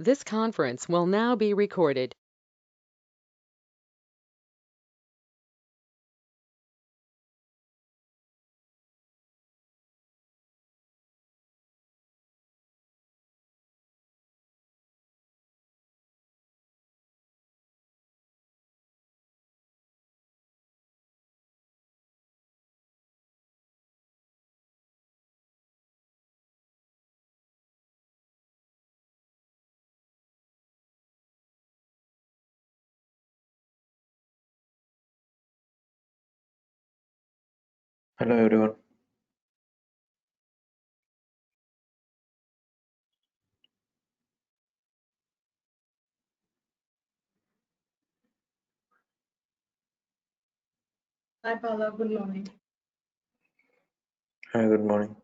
This conference will now be recorded. Hello everyone. Hi Paula, good morning. Hi, good morning.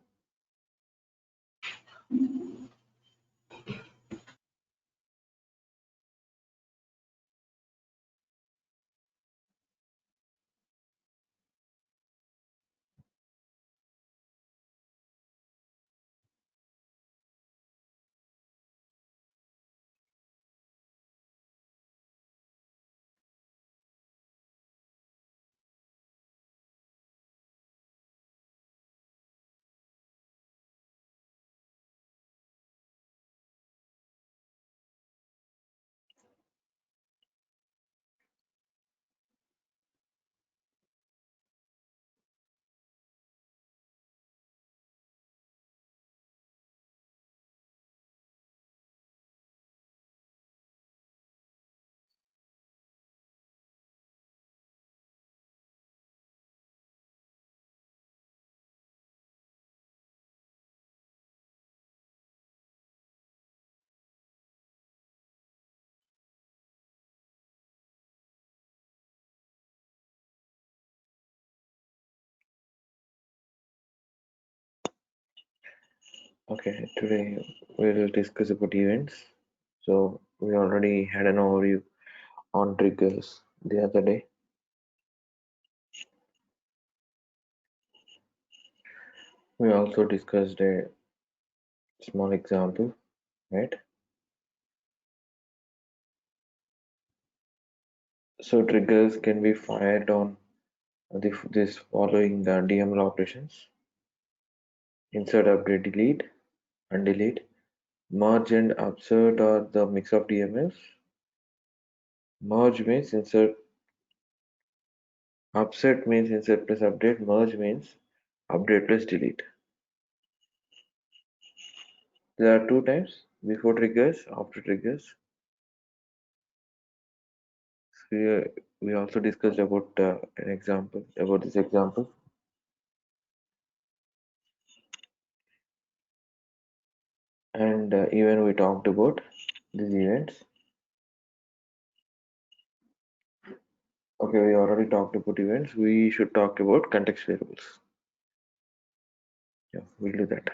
Okay, today we'll discuss about events. So we already had an overview on triggers the other day. We also discussed a small example, right? So triggers can be fired on this following the DML operations: insert, update, delete, undelete, merge and upsert are the mix of DMLs. Merge means insert, upset means insert plus update, merge means update plus delete. There are two types: before triggers, after triggers. We also discussed about an example, about this example. And even we talked about these events. Okay, we already talked about events. We should talk about context variables. Yeah, we'll do that.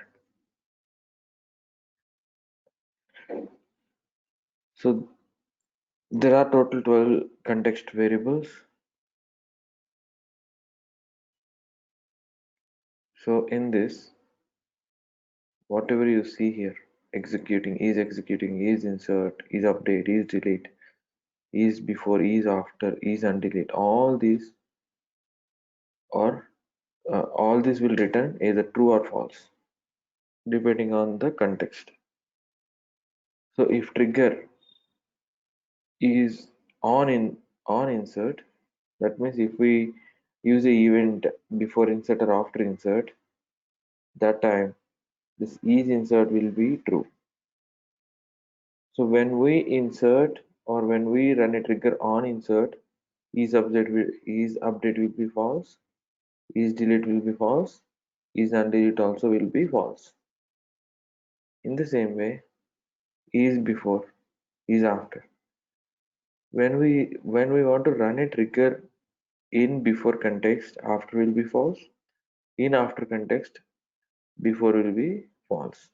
So there are total 12 context variables. So in this, whatever you see here, executing, is insert, is update, is delete, is before, is after, is undelete, all these will return either true or false depending on the context. So if trigger is on insert, that means if we use a event before insert or after insert, that time this is insert will be true. So when we insert or when we run a trigger on insert, is update will be false, is delete will be false, is undelete also will be false. In the same way, is before, is after. When we want to run a trigger in before context, after will be false. In after context, before will be false.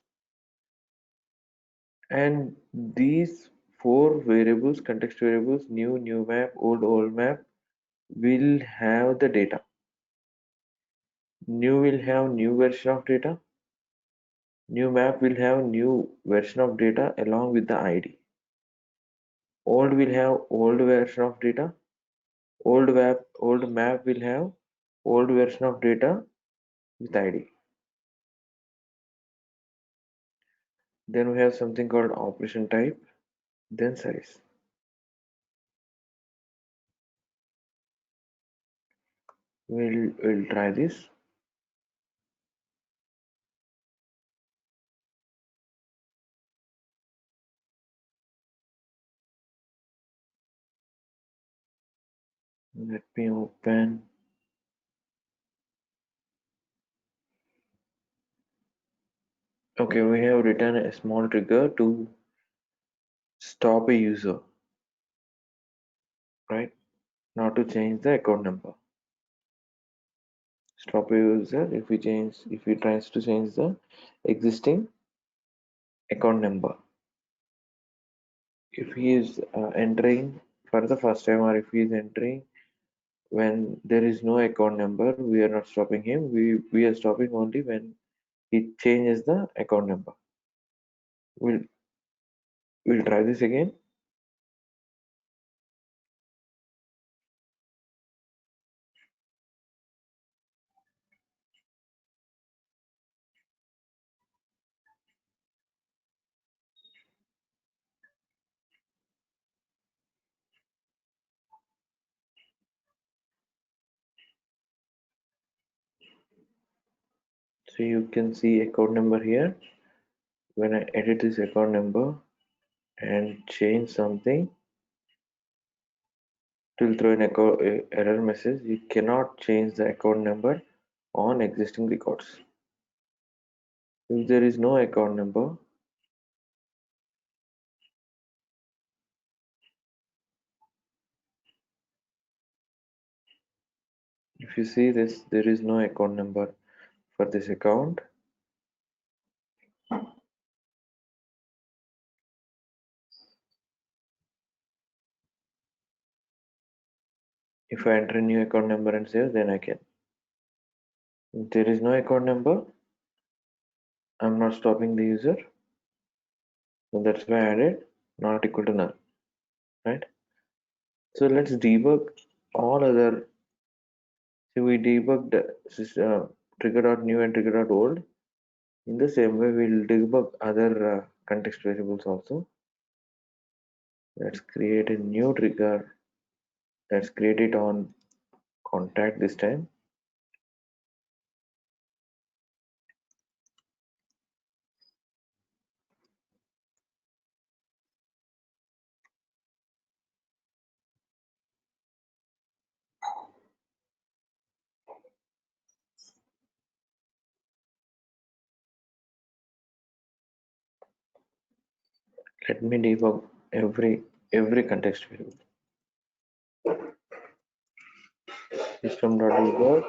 And these four variables, context variables, new map, old map, will have the data. New will have new version of data. New map will have new version of data along with the ID. Old will have old version of data. Old map will have old version of data with ID. Then we have something called operation type, then size. We'll try this. Let me open. Okay, we have written a small trigger to stop a user, right? Not to change the account number. Stop a user if he tries to change the existing account number. If he is entering for the first time, or if he is entering when there is no account number, we are not stopping him. We are stopping only when he changes the account number. We'll try this again. So you can see account number here. When I edit this account number and change something, it will throw an error message. You cannot change the account number on existing records. If there is no account number, if you see this, there is no account number for this account. If I enter a new account number and save, then I can. If there is no account number, I'm not stopping the user. So that's why I added not equal to null, right? So let's debug all other. So we debugged trigger.new and trigger.old. In the same way, we'll debug other context variables also. Let's create a new trigger. Let's create it on contact this time. Let me debug every context variable. System.debug.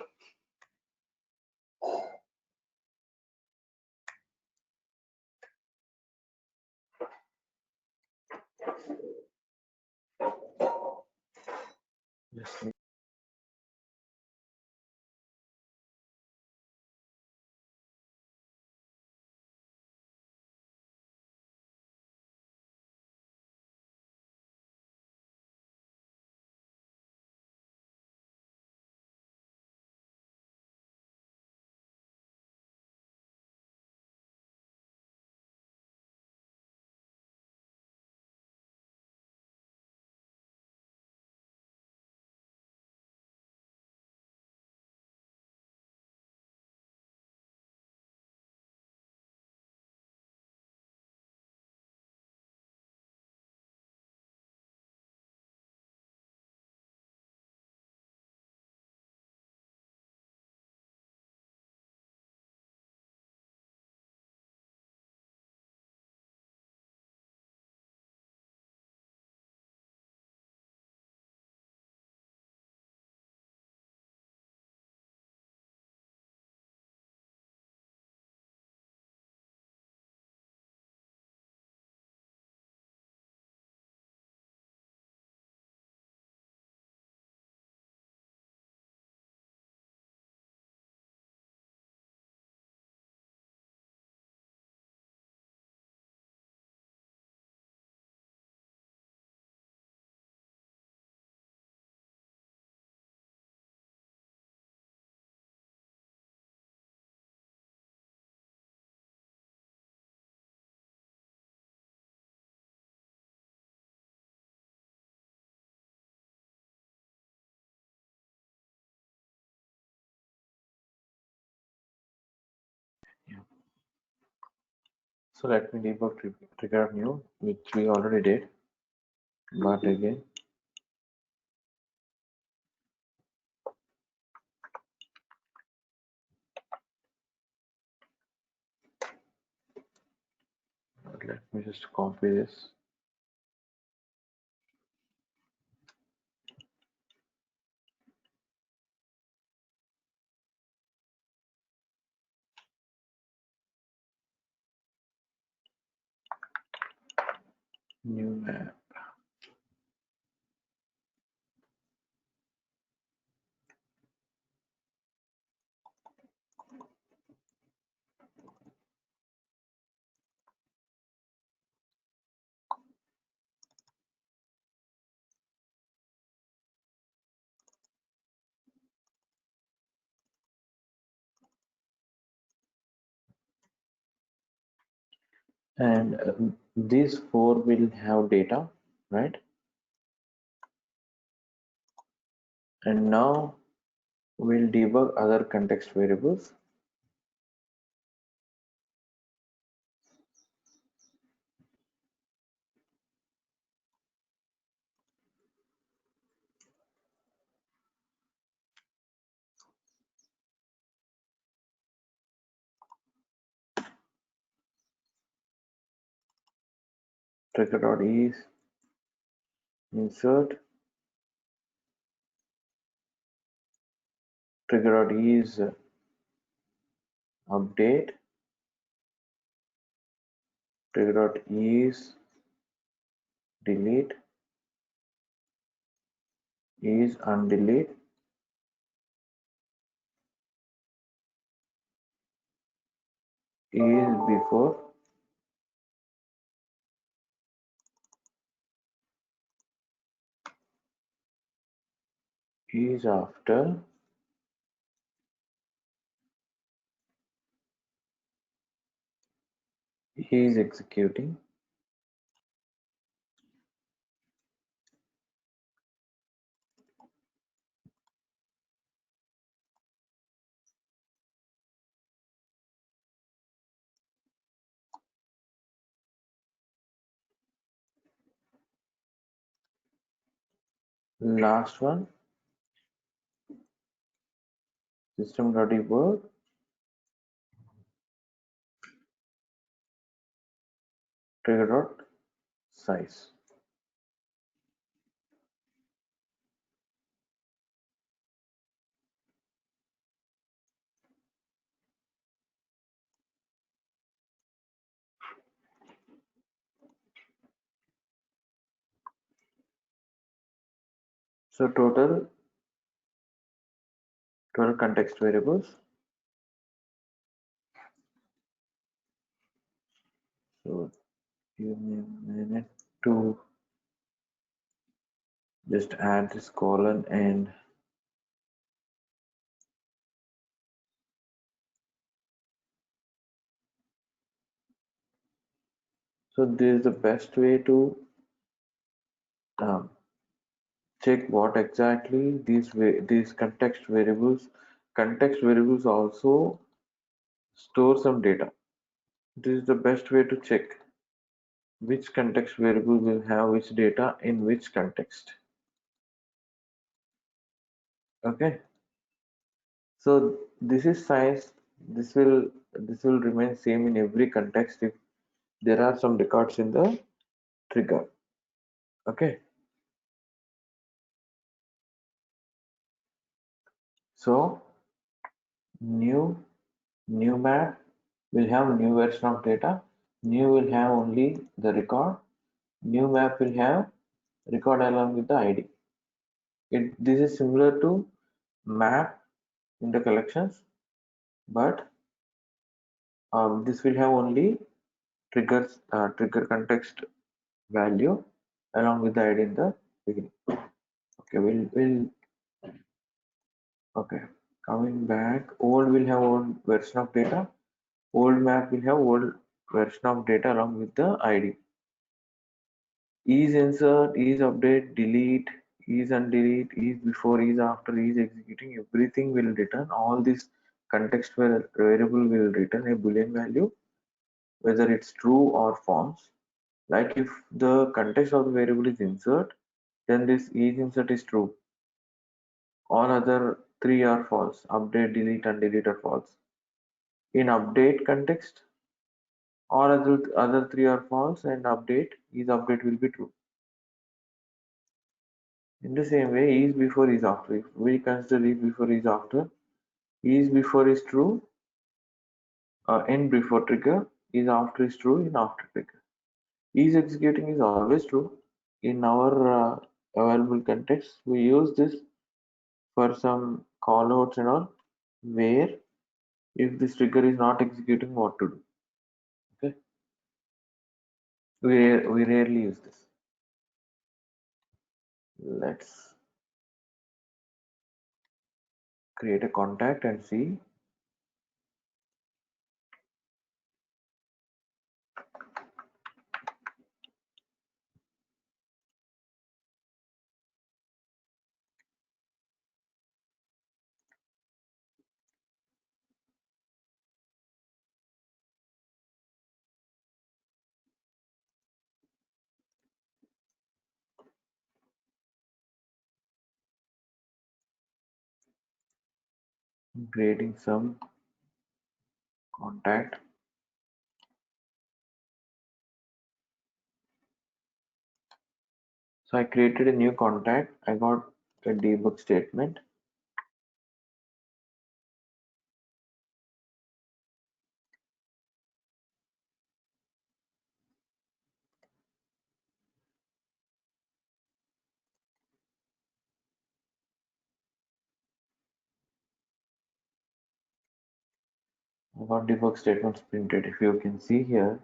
Yes. So let me debug trigger new, which we already did, but again. Let me just copy this. New map. And these four will have data, right? And now we'll debug other context variables. Trigger.is, insert, trigger.is, update, trigger.is, delete, is undelete, is before, is after, is executing. Last one, system.debug, trigger.size. So total 12 context variables. So give me a minute to just add this colon, and so this is the best way to um, check what exactly these context variables also store some data. This is the best way to check which context variable will have which data in which context. Okay, so this is size. This will remain same in every context if there are some records in the trigger. Okay, so new map will have new version of data. New will have only the record. New map will have record along with the ID. This is similar to map in the collections, but this will have only trigger context value along with the ID in the beginning. Okay, we'll okay. Coming back, old will have old version of data. Old map will have old version of data along with the ID. Is insert, is update, delete, is undelete, is before, is after, is executing, everything will return. All this context variable will return a boolean value. whether it's true or false. Like if the context of the variable is insert, then this isInsert is true. All other three are false. Update, delete, and delete are false. In update context, all other three are false, and update will be true. In the same way, is before is after. If we consider is before is after, is before is true, in before trigger, is after is true in after trigger. Is executing is always true. In our available context, we use this for some callouts and all, where if this trigger is not executing, what to do. Okay, we rarely use this. Let's create a contact and see. I'm creating some contact. So I created a new contact. I got a debug statement. I got debug statements printed. If you can see here,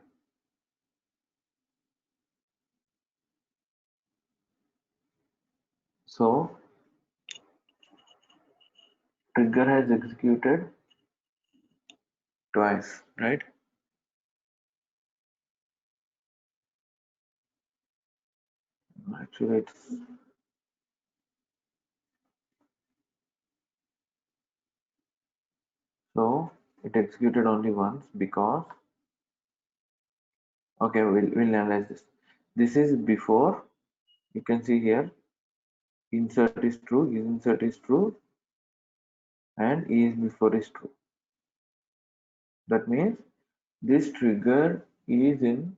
so trigger has executed twice, right? Actually, it's so it executed only once because okay, we'll analyze this. This is before. You can see here, insert is true, isInsert is true, and is before is true. That means this trigger is in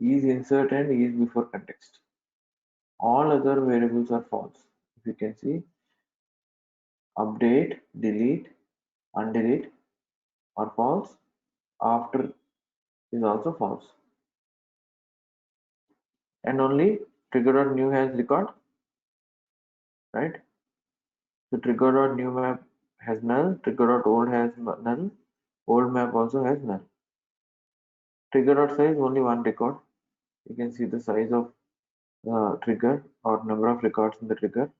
isInsert and is before context. All other variables are false. If you can see, update, delete, undelete are false. After is also false. And only trigger.new has record, right? So trigger.new map has null, trigger.old has null, old map also has null. Trigger.size only one record. You can see the size of trigger or number of records in the trigger.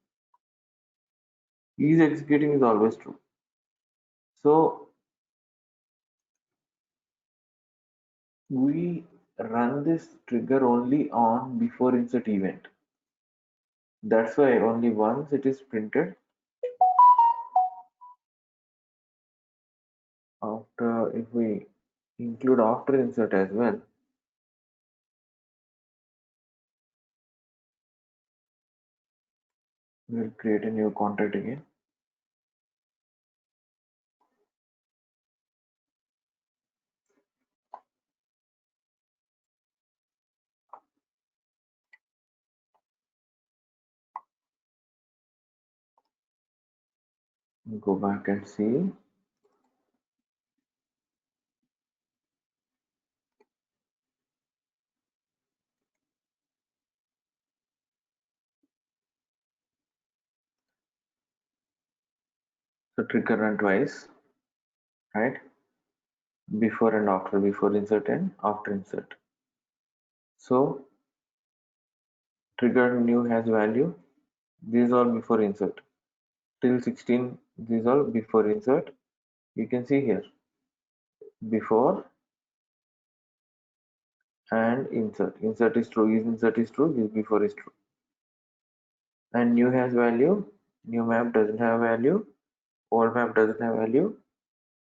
Is executing is always true. So we run this trigger only on before insert event. That's why only once it is printed. After, if we include after insert as well, we'll create a new contact again. Go back and see. So trigger run twice, right? Before and after, before insert and after insert. So trigger new has value. These are before insert. Till 16, these are before insert. You can see here before and insert. Insert is true, isInsert is true, is before is true. And new has value. New map doesn't have value. Old map doesn't have value.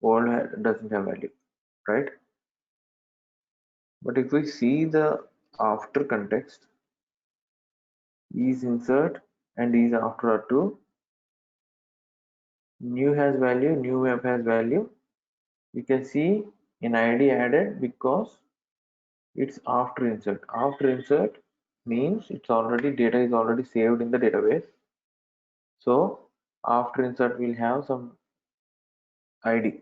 Old doesn't have value, right? But if we see the after context, is insert and is after are true, new has value, new map has value. You can see an ID added because it's after insert. After insert means it's already data is already saved in the database. So after insert will have some ID.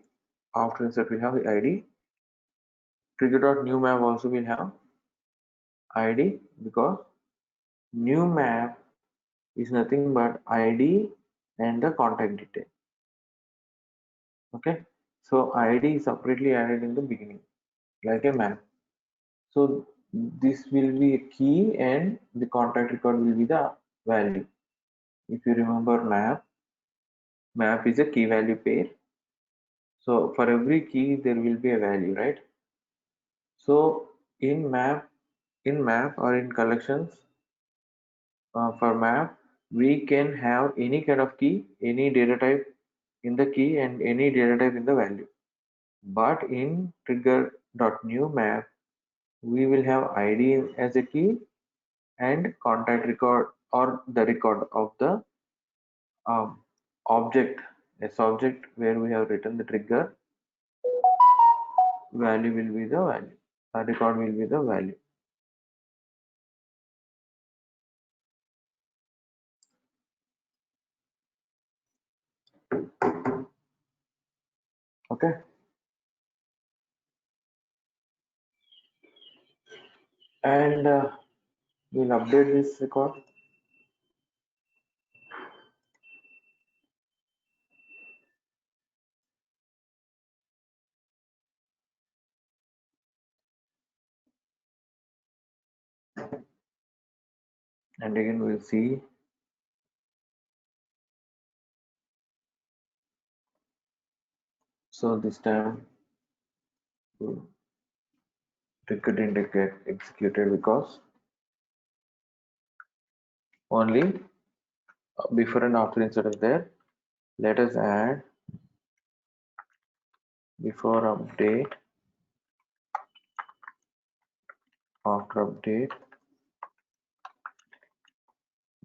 After insert will have the ID. Trigger.new map also will have ID because new map is nothing but ID and the contact detail. Okay, so ID is separately added in the beginning like a map. So this will be a key and the contact record will be the value. If you remember map is a key value pair. So for every key there will be a value, right? So in map or in collections, for map we can have any kind of key, any data type in the key and any data type in the value. But in trigger.new map we will have ID as a key and contact record or the record of the object, a subject where we have written the trigger value will be the value, record will be the value. Okay, and we'll update this record. And again we'll see. So this time trigger didn't get executed because only before and after insert is there. Let us add before update, after update,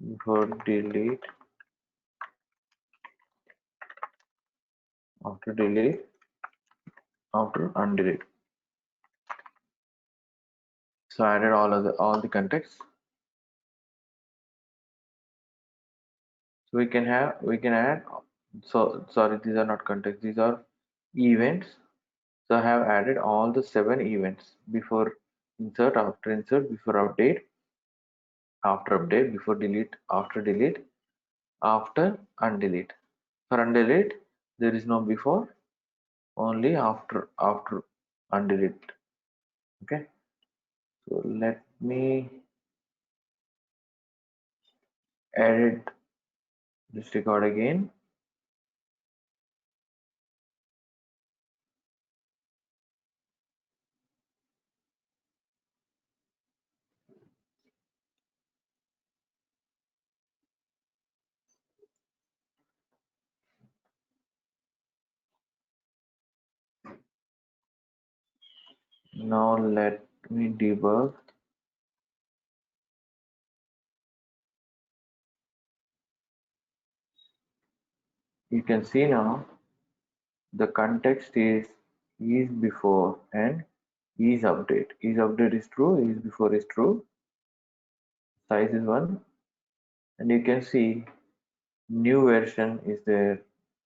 before delete, after delete, after undelete. So I added all the context. So we can add, so sorry, these are not context, these are events. So I have added all the 7 events: before insert, after insert, before update, after update, before delete, after delete, after undelete. For undelete there is no before, only after undelete. Okay, so let me edit this record again. Now let me debug. You can see now the context is before and is update. Is update is true, is before is true, size is 1, and you can see new version is there,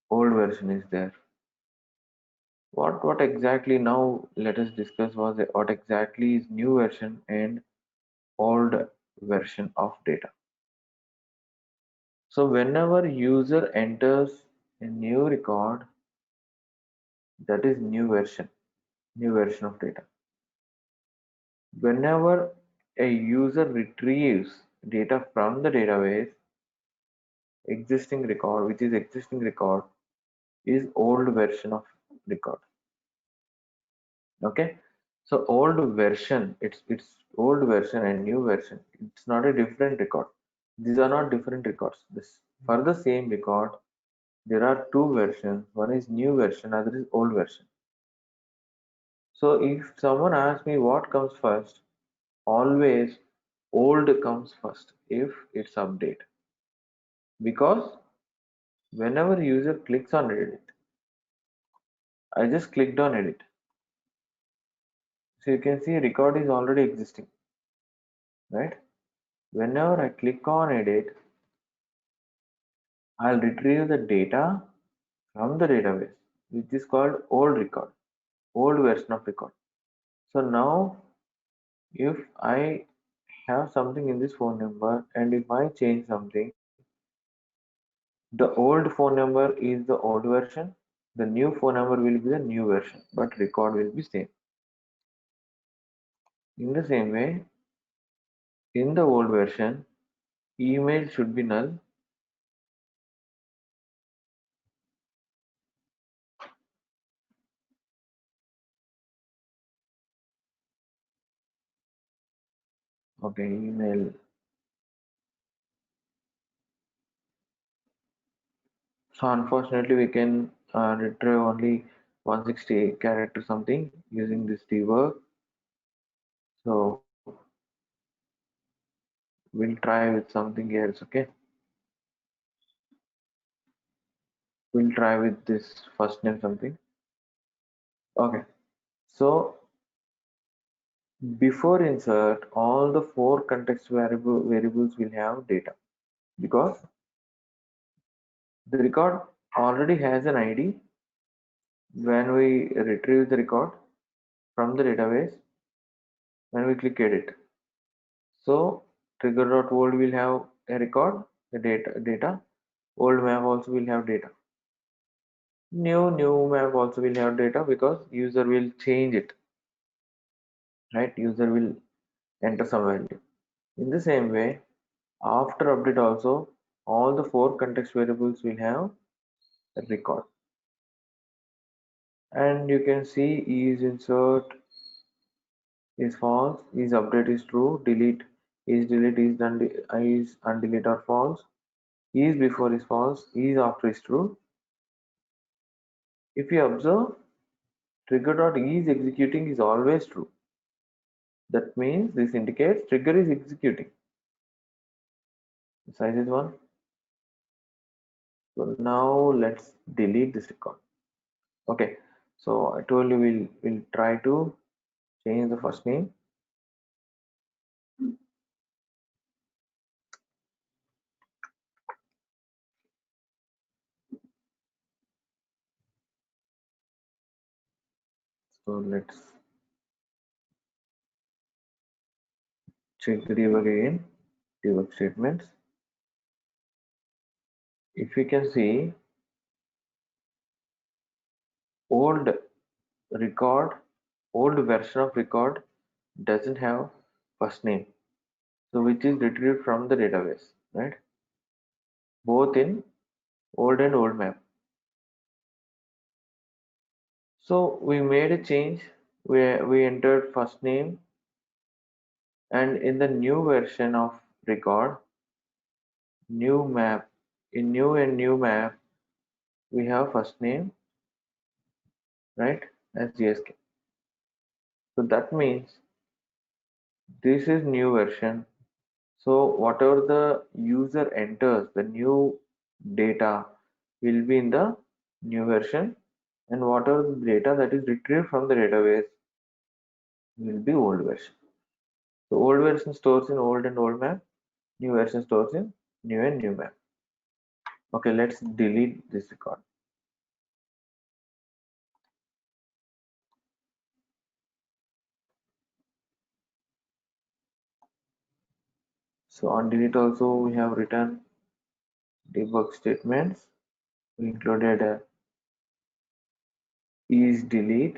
old version is there. What exactly, now let us discuss what exactly is new version and old version of data. So whenever user enters a new record, that is new version of data. Whenever a user retrieves data from the database, existing record, which is existing record, is old version of record. Okay, so old version, it's old version and new version, it's not a different record. These are not different records. This, for the same record there are two versions, one is new version, other is old version. So if someone asks me what comes first, always old comes first if it's update, because whenever user clicks on edit, I just clicked on edit, so you can see record is already existing, right? Whenever I click on edit, I'll retrieve the data from the database, which is called old record, old version of record. So now if I have something in this phone number and if I change something, the old phone number is the old version, the new phone number will be the new version, but record will be same. In the same way, in the old version, email should be null. Okay, email. So unfortunately, we can retrieve only 160 character something using this debug. So we'll try with something else. Okay, we'll try with this first name something. Okay, so before insert, all the four context variables will have data, because the record already has an ID when we retrieve the record from the database when we click edit. So trigger.old will have a record, the data. Old map also will have data. New map also will have data because user will change it, right? User will enter some value. In the same way, after update also, all the four context variables will have a record. And you can see is insert is false, is update is true, delete is undelete are false, is before is false, is after is true. If you observe, trigger.is executing is always true. That means this indicates trigger is executing. The size is 1. So now let's delete this record. Okay, so I told you we'll try to change the first name. So let's check the debug again, debug statements. If you can see, old record, old version of record doesn't have first name, so which is retrieved from the database, right? Both in old and old map. So we made a change where we entered first name, and in the new version of record, new map, in new and new map, we have first name, right, as GSK. So that means this is new version. So whatever the user enters, the new data will be in the new version, and whatever the data that is retrieved from the database will be old version. So old version stores in old and old map, new version stores in new and new map. Okay, let's delete this record. So on delete also we have written debug statements. We included is delete,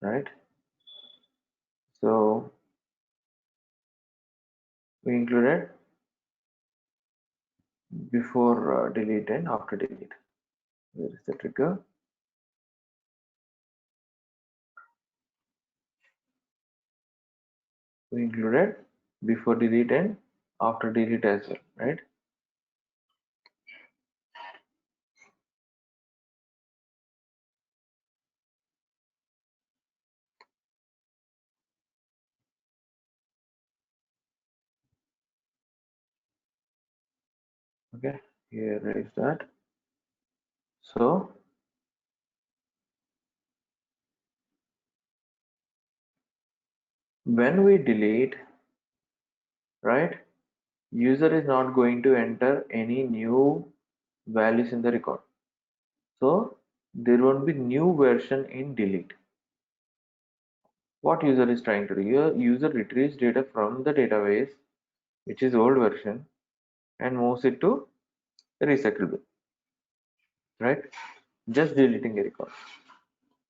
right? So we included before delete and after delete. Where is the trigger? We included before delete and after delete as well, right? Okay, here is that. So when we delete, right, user is not going to enter any new values in the record. So there won't be new version in delete. What user is trying to do? User retrieves data from the database, which is old version, and moves it to the recycle bin, right? Just deleting a record.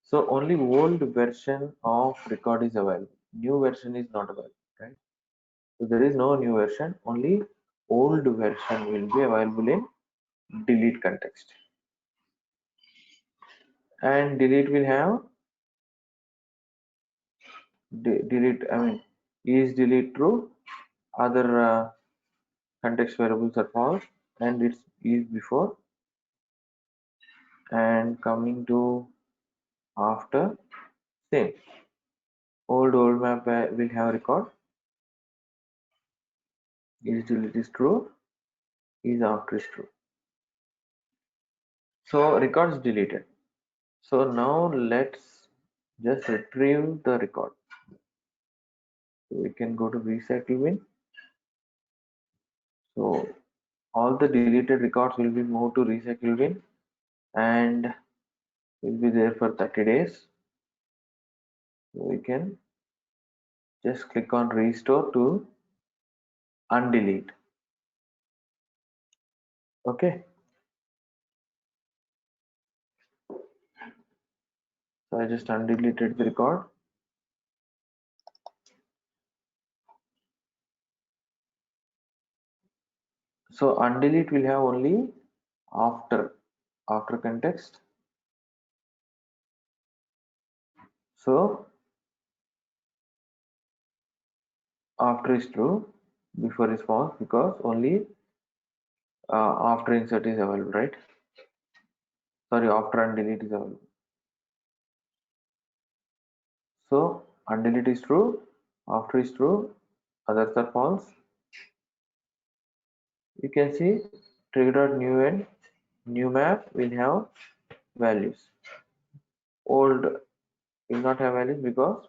So only old version of record is available. New version is not available, right? So there is no new version, only old version will be available in delete context. And delete will have delete, I mean, is delete true, other context variables are false, and it's is before. And coming to after, same. Old map will have record, is delete is true, is after is true. So record is deleted. So now let's just retrieve the record. So we can go to recycle bin. So all the deleted records will be moved to recycle bin and will be there for 30 days. So we can just click on restore to undelete. Okay. So I just undeleted the record. So undelete will have only after context. So after is true, before is false, because only after insert is available, right? Sorry, after undelete is available. So undelete is true, after is true, others are false. You can see trigger.new and new map will have values. Old will not have values because,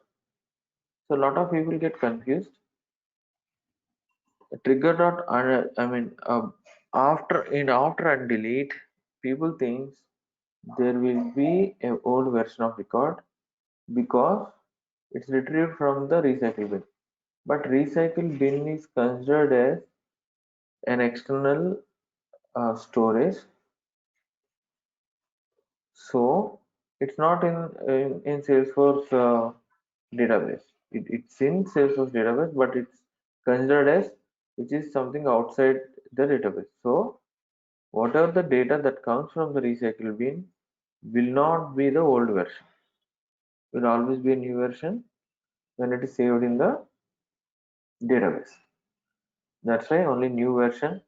so a lot of people get confused. Trigger dot I mean after undelete, people thinks there will be a old version of record because it's retrieved from the recycle bin. But recycle bin is considered as an external storage, so it's not in Salesforce database. It's in Salesforce database, but it's considered as which is something outside the database. So whatever the data that comes from the recycle bin will not be the old version. It will always be a new version when it is saved in the database. That's why only new version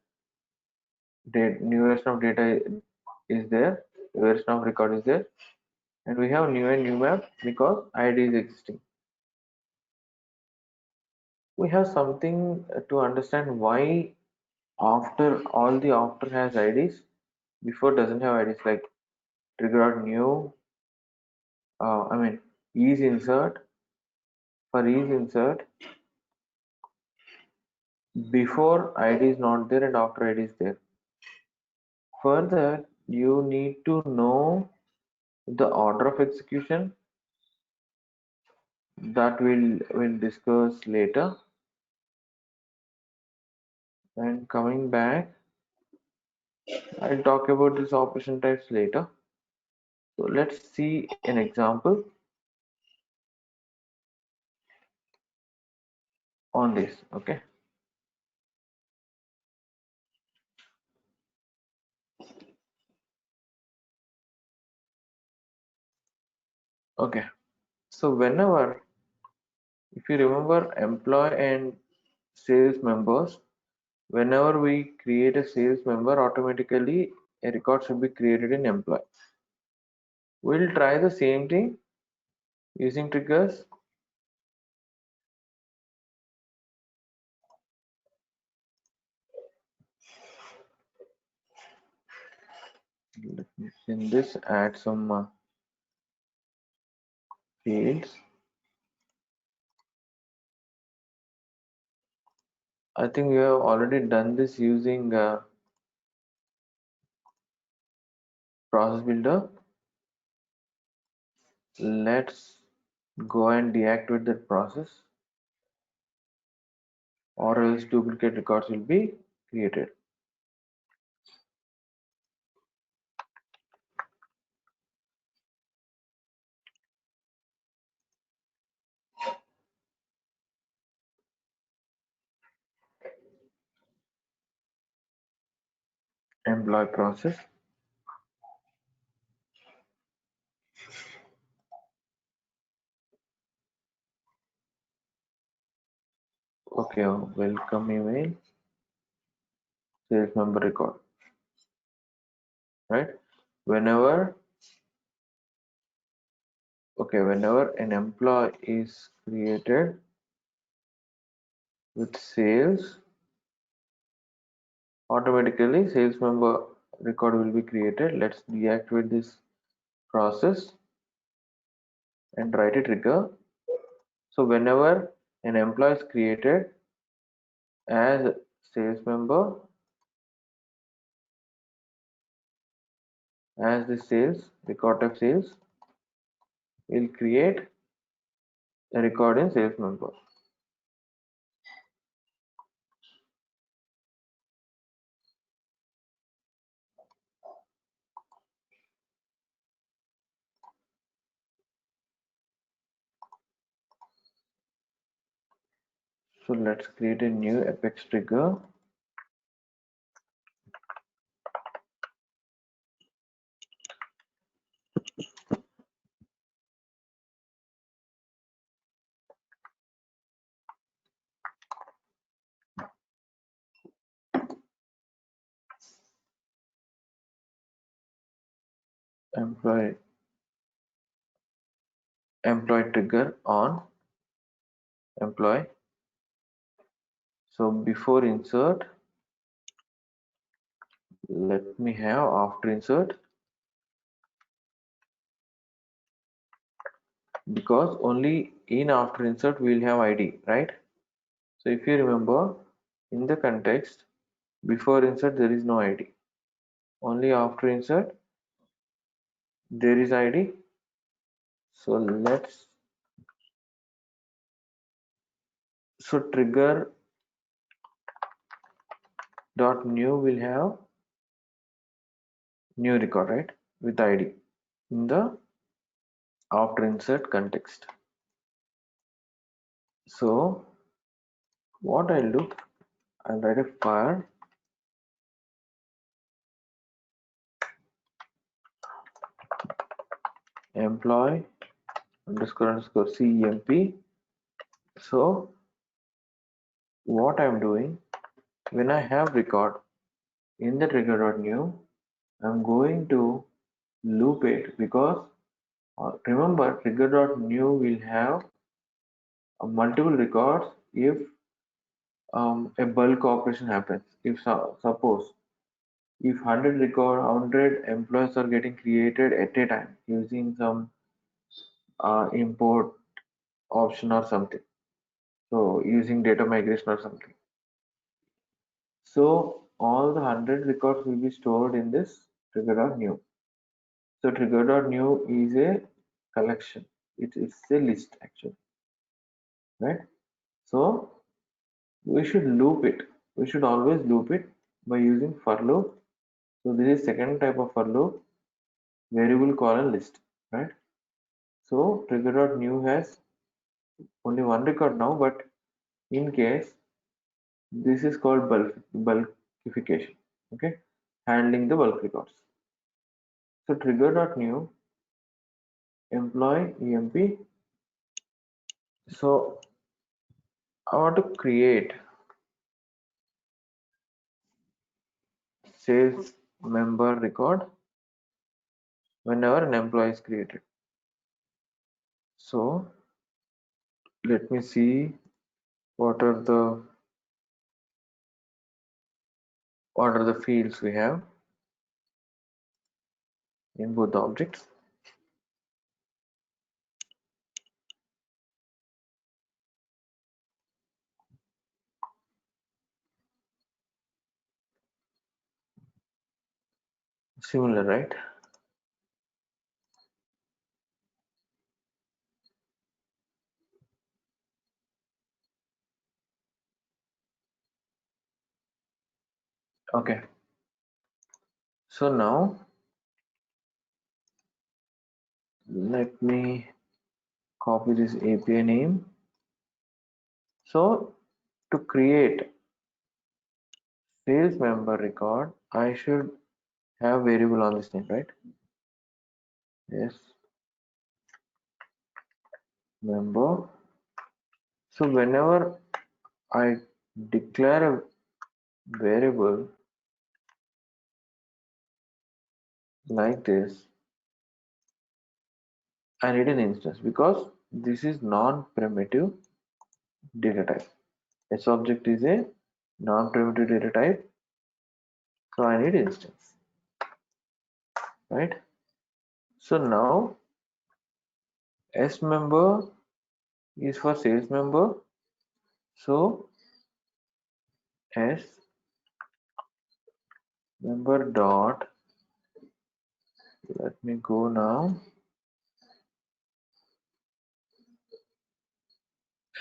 of data is there, version of record is there, and we have new and new map because ID is existing. We have something to understand why after all the after has IDs, before doesn't have IDs, like trigger out new, I mean ease insert. For ease insert, before ID is not there and after ID is there. Further, you need to know the order of execution that we'll discuss later. And coming back, I'll talk about this operation types later. So let's see an example on this. Okay. Okay. So whenever, if you remember employee and sales members, whenever we create a sales member, automatically a record should be created in employee. We'll try the same thing using triggers. Let me in this add some fields. I think we have already done this using process builder. Let's go and deactivate that process, or else duplicate records will be created. Employee process. Okay, welcome email, sales member record, right? Whenever an employee is created with sales, automatically sales member record will be created. Let's deactivate this process and write a trigger. So whenever an employee is created as sales member, as the sales record of sales, will create a record in sales member. So let's create a new Apex trigger. Employee trigger on employee. So before insert, let me have after insert, because only in after insert we will have ID, right? So if you remember, in the context, before insert there is no ID, only after insert there is ID. So trigger dot new will have new record, right, with ID in the after insert context. So what I'll do, I'll write a file employee underscore CEMP. So what I'm doing, when I have record in the trigger.new, I'm going to loop it, because remember trigger.new will have multiple records if a bulk operation happens. If suppose if 100 employees are getting created at a time using some import option or something, so using data migration or something, so all the 100 records will be stored in this trigger.new. So trigger.new is a collection, it is a list actually, right? So we should loop it, we should always loop it by using for loop. So this is second type of for loop, variable colon list, right? So trigger.new has only one record now, but in case this is called bulkification, okay, handling the bulk records. So trigger.new employee emp. So I want to create sales member record whenever an employee is created. So let me see what are the fields we have. in both the objects. Similar, right? Okay. So now let me copy this API name. So to create sales member record, I should have variable on this name, right? Yes, member. So whenever I declare a variable like this, I need an instance because this is non-primitive data type. S object is a non-primitive data type, so I need instance, right? So now S member is for sales member, so S member dot, let me go now,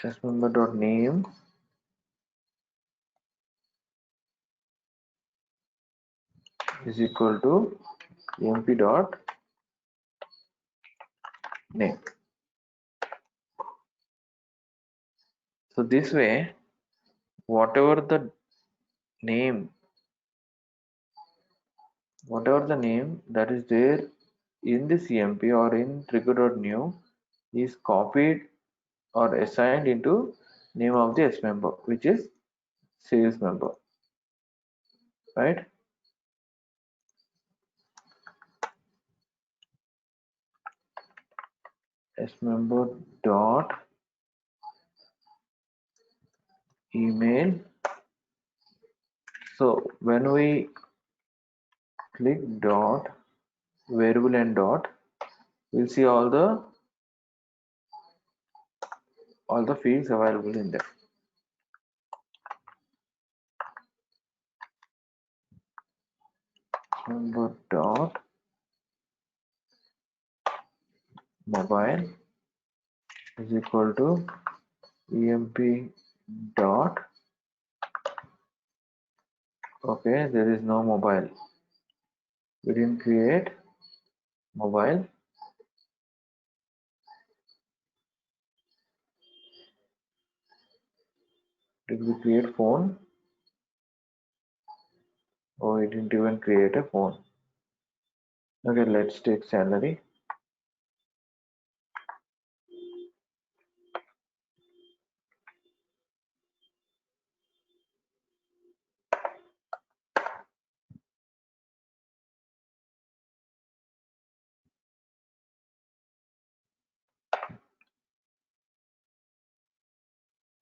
S member dot name is equal to emp dot name. So this way, whatever the name, that is there in the CMP or in trigger.new is copied or assigned into name of the S member, which is sales member, right? S member dot email. So when we click dot variable and dot, we'll see all the fields available in there. Member dot mobile is equal to emp dot, okay, there is no mobile, we didn't create mobile. Did we create phone? Oh, we didn't even create a phone. Okay, let's take salary.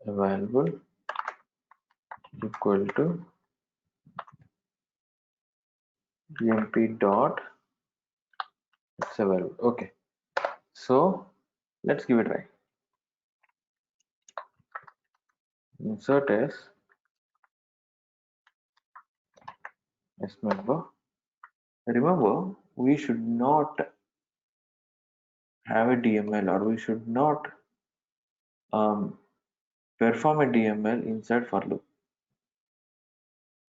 Available equal to emp dot it's available. Okay, so let's give it a try. Insert as member. Remember, we should not have a DML, or we should not um, perform a DML inside for loop.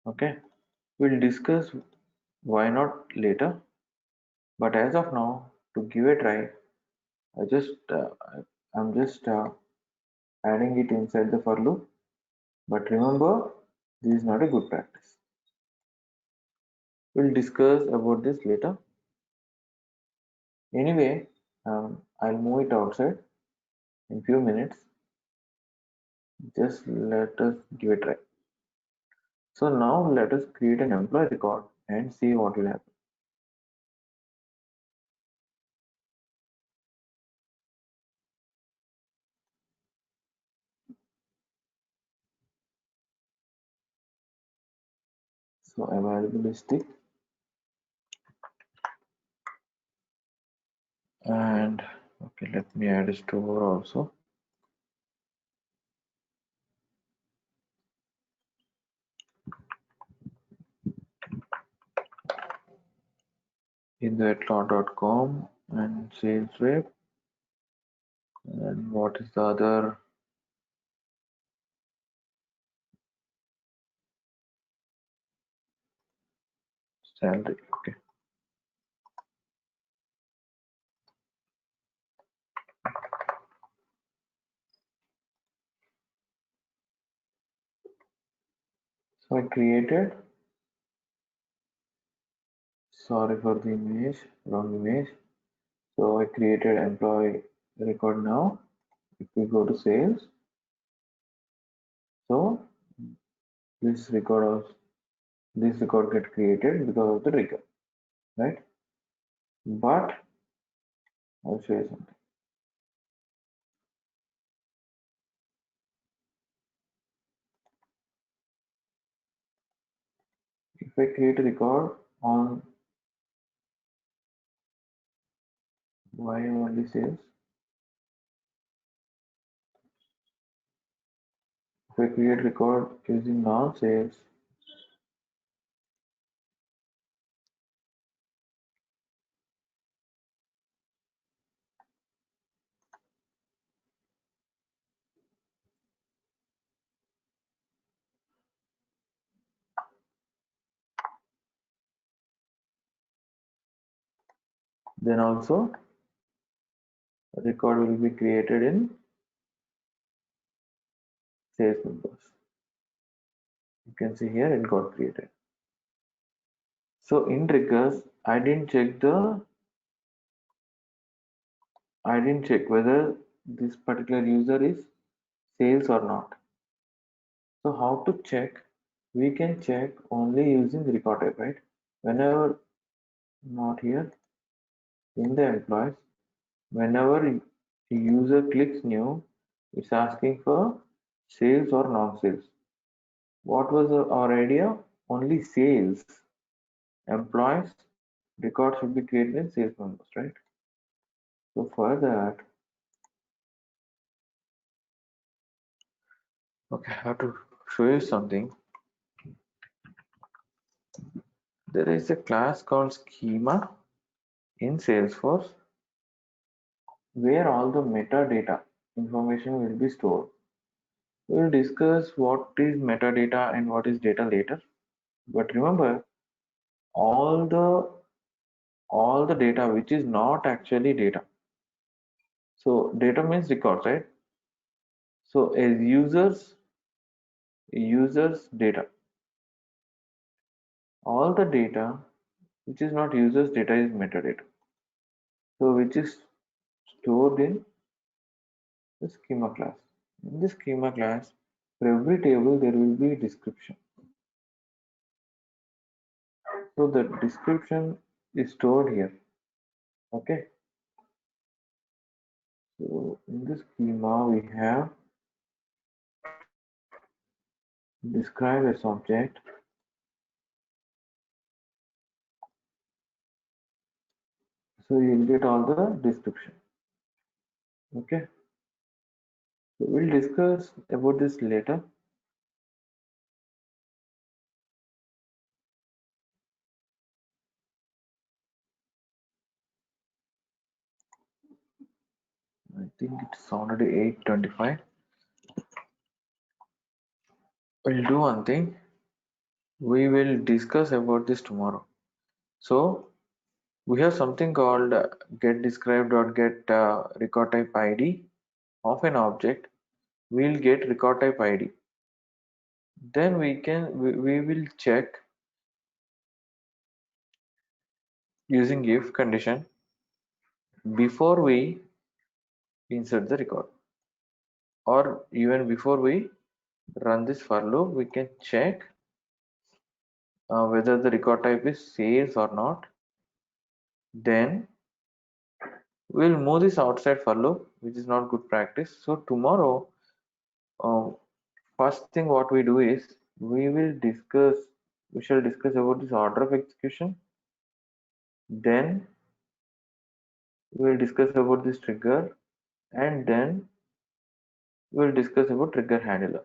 Okay, we'll discuss why not later, but as of now, to give a try, I'm just adding it inside the for loop. But remember, this is not a good practice. We'll discuss about this later. Anyway, I'll move it outside in few minutes. Just let us give it a try. So now let us create an employee record and see what will happen. So availabilistic And okay, let me add a store also. In the athlon.com and sales web. And what is the other? Salary. Okay. So I created, sorry for the image, wrong image. So I created employee record now. If we go to sales, so this record get created because of the trigger, right? But I'll show you something. If I create a record on why only sales, if I create record using non-sales, then also a record will be created in sales members. You can see here it got created. So in triggers, I didn't check whether this particular user is sales or not. So how to check? We can check only using the record type, right? Whenever not here in the employees, whenever the user clicks new, it's asking for sales or non-sales. What was our idea? Only sales. Employees record should be created in sales members, right? So for that, okay, I have to show you something. There is a class called schema in Salesforce where all the metadata information will be stored. We will discuss what is metadata and what is data later. But remember, all the data which is not actually data. So data means records, right? So as users data. All the data which is not users data is metadata. So which is stored in the schema class. In the schema class, for every table there will be a description. So the description is stored here. Okay. So in the schema we have describe as object. So you'll get all the description. Okay. So we'll discuss about this later. I think it's already 8:25. We'll do one thing. We will discuss about this tomorrow. So we have something called get describe.get record type ID of an object. We'll get record type ID. Then we will check using if condition before we insert the record, or even before we run this for loop, we can check whether the record type is sales or not. Then we'll move this outside for loop, which is not good practice. So tomorrow, first thing what we do is we shall discuss about this order of execution. Then we'll discuss about this trigger, and then we'll discuss about trigger handler.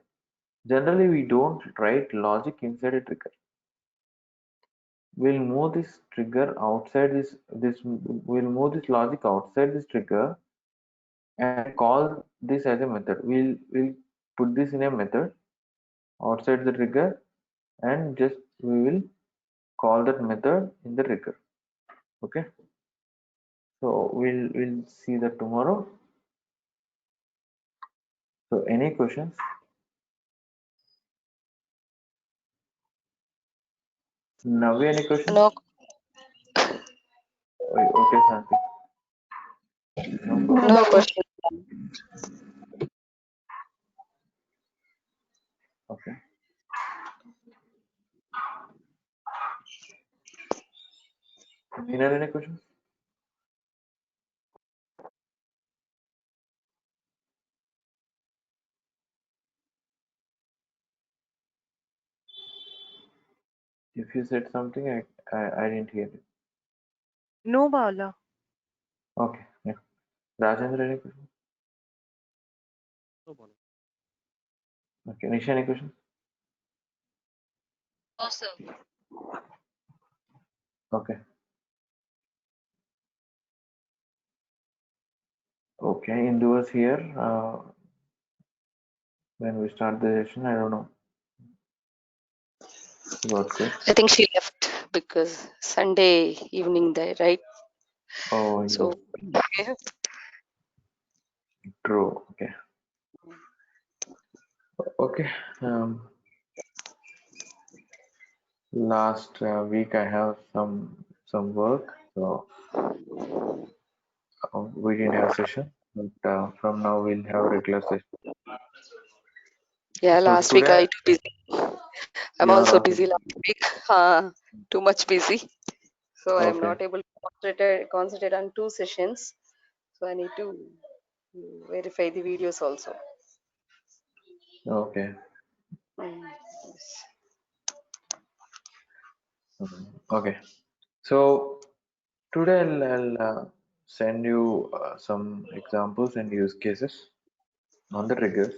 Generally, we don't write logic inside a trigger. We'll move this trigger outside we'll move this logic outside this trigger and call this as a method. We'll put this in a method outside the trigger, and just we will call that method in the trigger. Okay, so we'll see that tomorrow. So any questions? Navi, any questions? No, Okay, Santi. No? no question. Okay. Meena, any questions? If you said something, I didn't hear it. No, Bala. Okay. Yeah. Rajendra, any questions? No, Bala. Okay. Nisha, any questions? Awesome. Okay. Okay. Indu was here when we start the session. I don't know. Got sick. I think she left because Sunday evening there, right? Oh, So, yeah. True. Okay. Okay. Last week I have some work, so we didn't have session. But from now we'll have regular session. yeah, So last week I today too busy. I'm you are also also busy last week. Too much busy. So I'm okay. not able to concentrate on 2 sessions. So I need to verify the videos also. Okay. Mm. Okay. So today I'll send you some examples and use cases on the triggers.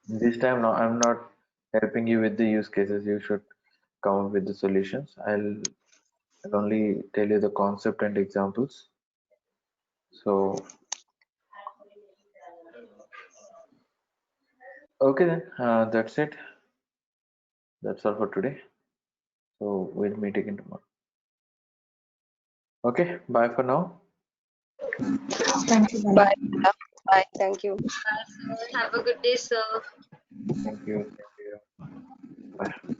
This time now I'm not helping you with the use cases. You should come up with the solutions. I'll only tell you the concept and examples. So okay then, that's it. That's all for today. So we'll meet again tomorrow. Okay, bye for now. Thank you. Bye. Bye. Thank you. Have a good day, sir. Thank you. Bye.